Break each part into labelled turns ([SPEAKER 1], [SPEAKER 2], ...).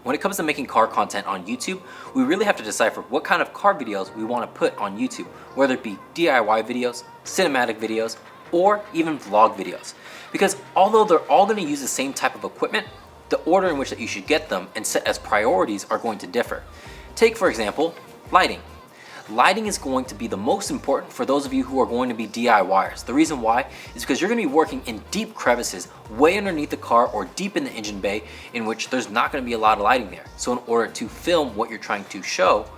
[SPEAKER 1] When it comes to making car content on YouTube, we really have to decipher what kind of car videos we want to put on YouTube, whether it be DIY videos, cinematic videos, or even vlog videos. Because although they're all going to use the same type of equipment, the order in which that you should get them and set as priorities are going to differ. Take, for example, lighting. Lighting is going to be the most important for those of you who are going to be DIYers. The reason why is because you're going to be working in deep crevices way underneath the car or deep in the engine bay in which there's not going to be a lot of lighting there. So in order to film what you're trying to show,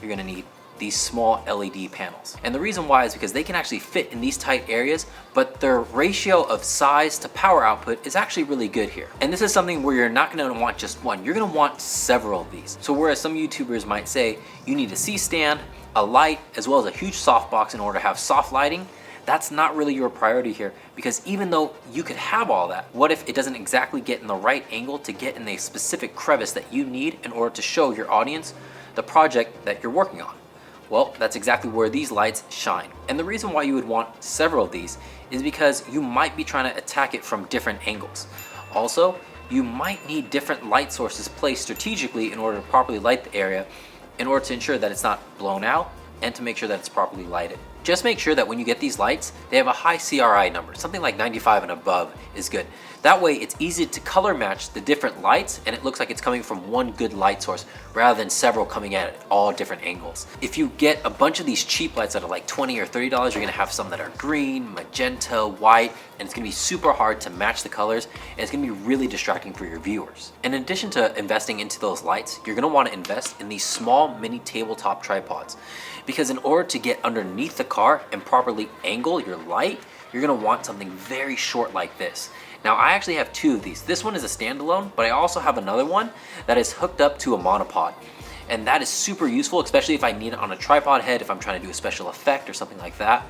[SPEAKER 1] you're going to need these small LED panels. And the reason why is because they can actually fit in these tight areas, but their ratio of size to power output is actually really good here. And this is something where you're not going to want just one, you're going to want several of these. So whereas some YouTubers might say you need a C-stand, a light, as well as a huge softbox in order to have soft lighting, that's not really your priority here, because even though you could have all that, what if it doesn't exactly get in the right angle to get in a specific crevice that you need in order to show your audience the project that you're working on? Well, that's exactly where these lights shine. And the reason why you would want several of these is because you might be trying to attack it from different angles. Also, you might need different light sources placed strategically in order to properly light the area, in order to ensure that it's not blown out and to make sure that it's properly lighted. Just make sure that when you get these lights, they have a high CRI number, something like 95 and above is good. That way it's easy to color match the different lights and it looks like it's coming from one good light source rather than several coming at all different angles. If you get a bunch of these cheap lights that are like $20 or $30, you're gonna have some that are green, magenta, white, and it's gonna be super hard to match the colors and it's gonna be really distracting for your viewers. In addition to investing into those lights, you're gonna wanna invest in these small mini tabletop tripods, because in order to get underneath the car and properly angle your light, you're gonna want something very short like this. Now I actually have two of these. This one is a standalone, but I also have another one that is hooked up to a monopod. And that is super useful, especially if I need it on a tripod head, if I'm trying to do a special effect or something like that.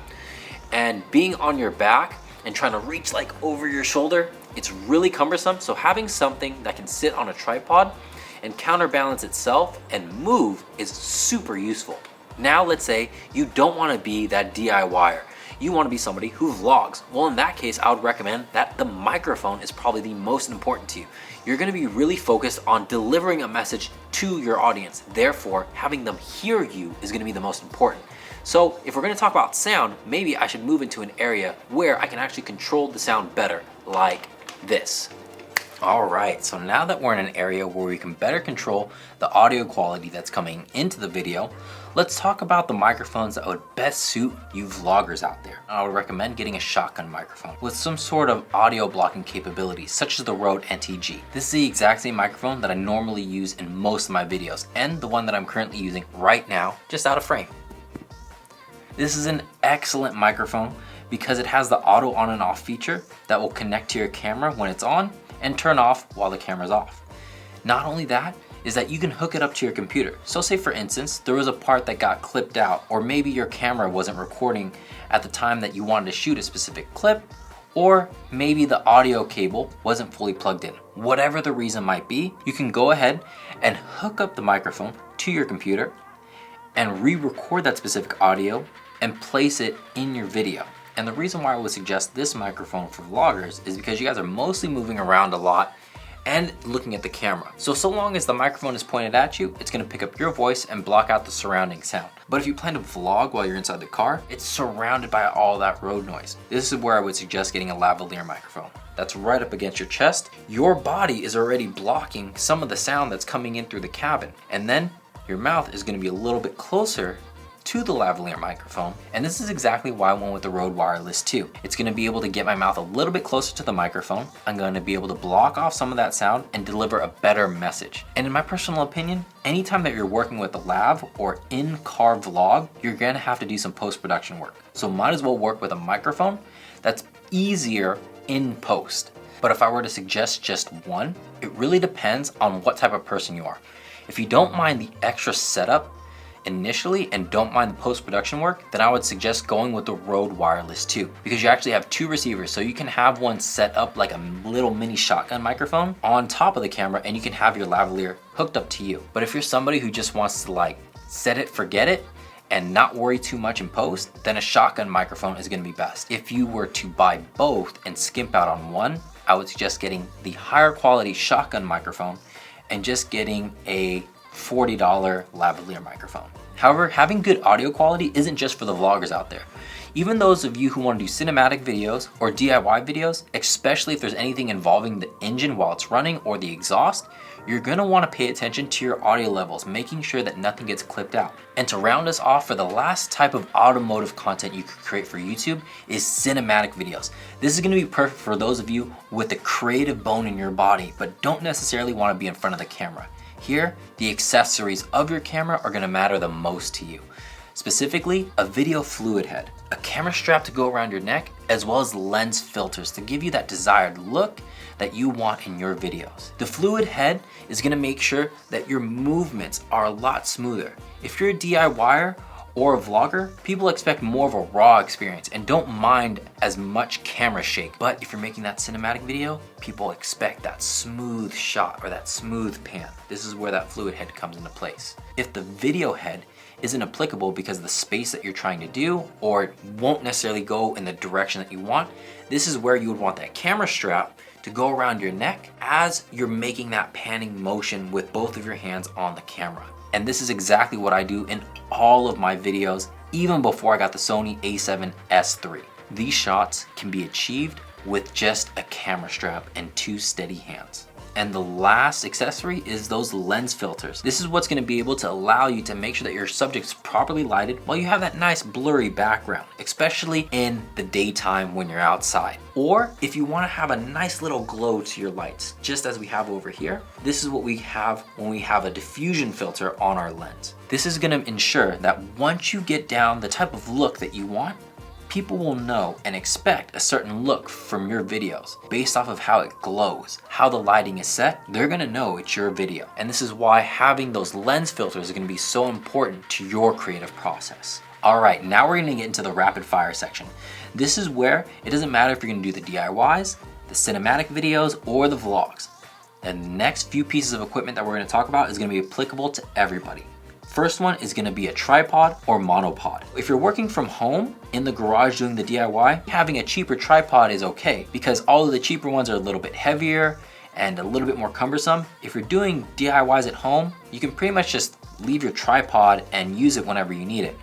[SPEAKER 1] And being on your back and trying to reach like over your shoulder, it's really cumbersome. So having something that can sit on a tripod and counterbalance itself and move is super useful. Now let's say you don't want to be that DIYer. You want to be somebody who vlogs. Well, in that case, I would recommend that the microphone is probably the most important to you. You're going to be really focused on delivering a message to your audience. Therefore, having them hear you is going to be the most important. So if we're going to talk about sound, maybe I should move into an area where I can actually control the sound better, like this. Alright, so now that we're in an area where we can better control the audio quality that's coming into the video, let's talk about the microphones that would best suit you vloggers out there. I would recommend getting a shotgun microphone with some sort of audio blocking capabilities, such as the Rode NTG. This is the exact same microphone that I normally use in most of my videos, and the one that I'm currently using right now, just out of frame. This is an excellent microphone because it has the auto on and off feature that will connect to your camera when it's on and turn off while the camera's off. Not only that, is that you can hook it up to your computer. So say for instance, there was a part that got clipped out, or maybe your camera wasn't recording at the time that you wanted to shoot a specific clip, or maybe the audio cable wasn't fully plugged in. Whatever the reason might be, you can go ahead and hook up the microphone to your computer and re-record that specific audio and place it in your video. And the reason why I would suggest this microphone for vloggers is because you guys are mostly moving around a lot and looking at the camera. So long as the microphone is pointed at you, it's gonna pick up your voice and block out the surrounding sound. But if you plan to vlog while you're inside the car, it's surrounded by all that road noise. This is where I would suggest getting a lavalier microphone. That's right up against your chest. Your body is already blocking some of the sound that's coming in through the cabin. And then your mouth is gonna be a little bit closer to the lavalier microphone, and this is exactly why I went with the Rode Wireless 2. It's going to be able to get my mouth a little bit closer to the microphone. I'm going to be able to block off some of that sound and deliver a better message. And in my personal opinion, anytime that you're working with a lav or in-car vlog, you're going to have to do some post-production work. So might as well work with a microphone that's easier in post. But if I were to suggest just one, it really depends on what type of person you are. If you don't mind the extra setup initially and don't mind the post-production work, then I would suggest going with the Rode Wireless 2, because you actually have two receivers, so you can have one set up like a little mini shotgun microphone on top of the camera and you can have your lavalier hooked up to you. But if you're somebody who just wants to like set it, forget it, and not worry too much in post, then a shotgun microphone is going to be best. If you were to buy both and skimp out on one, I would suggest getting the higher quality shotgun microphone and just getting a $40 lavalier microphone. However, having good audio quality isn't just for the vloggers out there. Even those of you who want to do cinematic videos or DIY videos, especially if there's anything involving the engine while it's running or the exhaust, you're going to want to pay attention to your audio levels, making sure that nothing gets clipped out. And to round us off, for the last type of automotive content you could create for YouTube is cinematic videos. This is going to be perfect for those of you with a creative bone in your body, but don't necessarily want to be in front of the camera. Here, the accessories of your camera are going to matter the most to you. Specifically, a video fluid head, a camera strap to go around your neck, as well as lens filters to give you that desired look that you want in your videos. The fluid head is going to make sure that your movements are a lot smoother. If you're a DIYer or a vlogger, people expect more of a raw experience and don't mind as much camera shake. But if you're making that cinematic video, people expect that smooth shot or that smooth pan. This is where that fluid head comes into place. If the video head isn't applicable because of the space that you're trying to do, or it won't necessarily go in the direction that you want, this is where you would want that camera strap to go around your neck as you're making that panning motion with both of your hands on the camera. And this is exactly what I do in all of my videos, even before I got the Sony a7S III. These shots can be achieved with just a camera strap and 2 steady hands. And the last accessory is those lens filters. This is what's going to be able to allow you to make sure that your subject's properly lighted while you have that nice blurry background, especially in the daytime when you're outside. Or if you want to have a nice little glow to your lights, just as we have over here, this is what we have when we have a diffusion filter on our lens. This is going to ensure that once you get down the type of look that you want, people will know and expect a certain look from your videos based off of how it glows, how the lighting is set. They're gonna know it's your video. And this is why having those lens filters are gonna be so important to your creative process. All right, now we're gonna get into the rapid fire section. This is where it doesn't matter if you're gonna do the DIYs, the cinematic videos, or the vlogs. And the next few pieces of equipment that we're gonna talk about is gonna be applicable to everybody. First one is gonna be a tripod or monopod. If you're working from home in the garage doing the DIY, having a cheaper tripod is okay because all of the cheaper ones are a little bit heavier and a little bit more cumbersome. If you're doing DIYs at home, you can pretty much just leave your tripod and use it whenever you need it.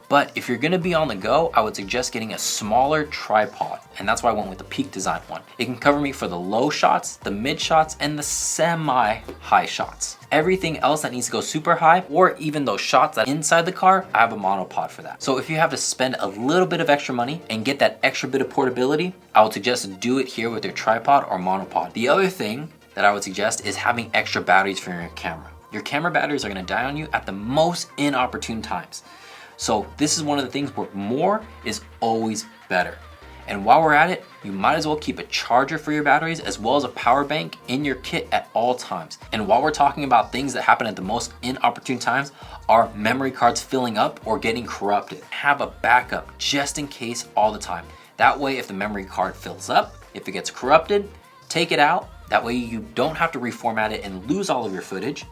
[SPEAKER 1] But if you're gonna be on the go, I would suggest getting a smaller tripod, and that's why I went with the Peak Design one. It can cover me for the low shots, the mid shots, and the semi-high shots. Everything else that needs to go super high, or even those shots that are inside the car, I have a monopod for that. So if you have to spend a little bit of extra money and get that extra bit of portability, I would suggest do it here with your tripod or monopod. The other thing that I would suggest is having extra batteries for your camera. Your camera batteries are gonna die on you at the most inopportune times. So this is one of the things where more is always better. And while we're at it, you might as well keep a charger for your batteries as well as a power bank in your kit at all times. And while we're talking about things that happen at the most inopportune times, are memory cards filling up or getting corrupted. Have a backup just in case all the time. That way, if the memory card fills up, if it gets corrupted, take it out. That way you don't have to reformat it and lose all of your footage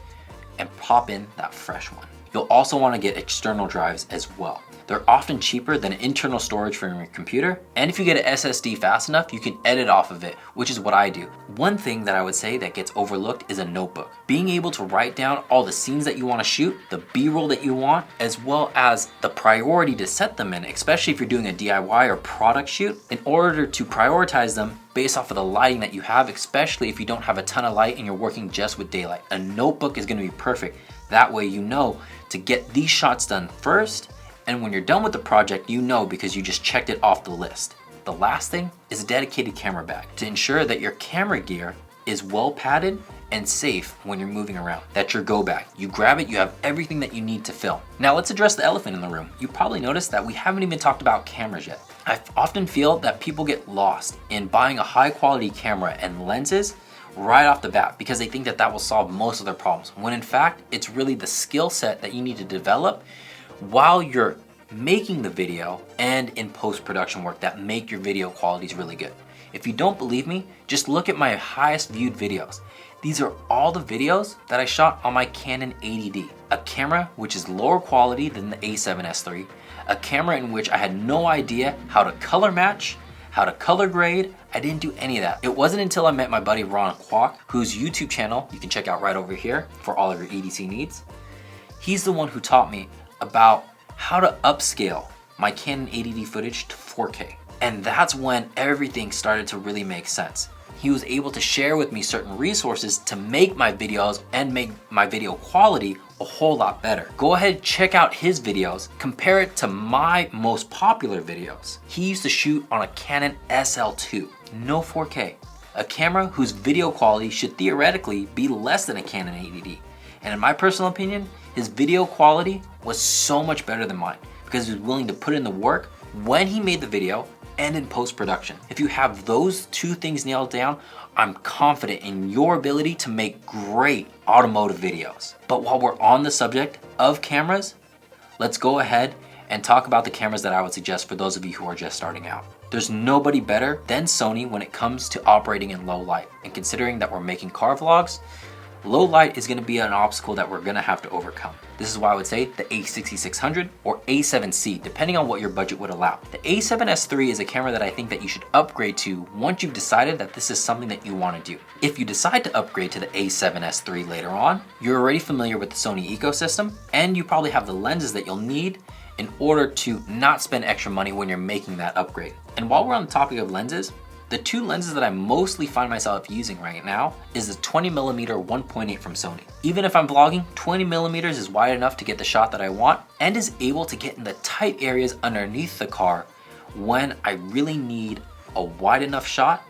[SPEAKER 1] and pop in that fresh one. You'll also want to get external drives as well. They're often cheaper than internal storage for your computer, and if you get an SSD fast enough, you can edit off of it, which is what I do. One thing that I would say that gets overlooked is a notebook. Being able to write down all the scenes that you want to shoot, the B-roll that you want, as well as the priority to set them in, especially if you're doing a DIY or product shoot, in order to prioritize them based off of the lighting that you have, especially if you don't have a ton of light and you're working just with daylight. A notebook is going to be perfect. That way you know to get these shots done first, and when you're done with the project, you know because you just checked it off the list. The last thing is a dedicated camera bag to ensure that your camera gear is well padded and safe when you're moving around. That's your go bag. You grab it, you have everything that you need to film. Now let's address the elephant in the room. You probably noticed that we haven't even talked about cameras yet. I often feel that people get lost in buying a high quality camera and lenses right off the bat because they think that that will solve most of their problems, when in fact it's really the skill set that you need to develop while you're making the video and in post-production work that make your video qualities really good. If you don't believe me, just look at my highest viewed videos. These are all the videos that I shot on my Canon 80D, a camera which is lower quality than the a7S III, a camera in which I had no idea how to color match, how to color grade. I didn't do any of that. It wasn't until I met my buddy Ron Kwok, whose YouTube channel you can check out right over here for all of your EDC needs. He's the one who taught me about how to upscale my Canon 80D footage to 4K. And that's when everything started to really make sense. He was able to share with me certain resources to make my videos and make my video quality a whole lot better. Go ahead, check out his videos, compare it to my most popular videos. He used to shoot on a Canon SL2, no 4K. A camera whose video quality should theoretically be less than a Canon 80D. And in my personal opinion, his video quality was so much better than mine because he was willing to put in the work when he made the video and in post-production. If you have those two things nailed down, I'm confident in your ability to make great automotive videos. But while we're on the subject of cameras, let's go ahead and talk about the cameras that I would suggest for those of you who are just starting out. There's nobody better than Sony when it comes to operating in low light. And considering that we're making car vlogs, low light is going to be an obstacle that we're going to have to overcome. This is why I would say the A6600 or A7C, depending on what your budget would allow. The A7S III is a camera that I think that you should upgrade to once you've decided that this is something that you want to do. If you decide to upgrade to the A7S III later on, you're already familiar with the Sony ecosystem, and you probably have the lenses that you'll need in order to not spend extra money when you're making that upgrade. And while we're on the topic of lenses, the two lenses that I mostly find myself using right now is the 20mm 1.8 from Sony. Even if I'm vlogging, 20mm is wide enough to get the shot that I want and is able to get in the tight areas underneath the car when I really need a wide enough shot,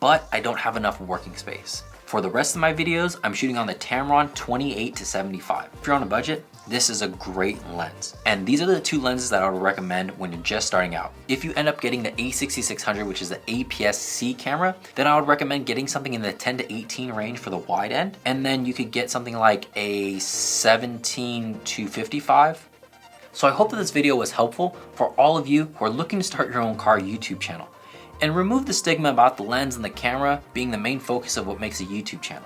[SPEAKER 1] but I don't have enough working space. For the rest of my videos, I'm shooting on the Tamron 28-75. If you're on a budget, this is a great lens. And these are the two lenses that I would recommend when you're just starting out. If you end up getting the A6600, which is the APS-C camera, then I would recommend getting something in the 10 to 18 range for the wide end. And then you could get something like a 17-55. So I hope that this video was helpful for all of you who are looking to start your own car YouTube channel. And remove the stigma about the lens and the camera being the main focus of what makes a YouTube channel.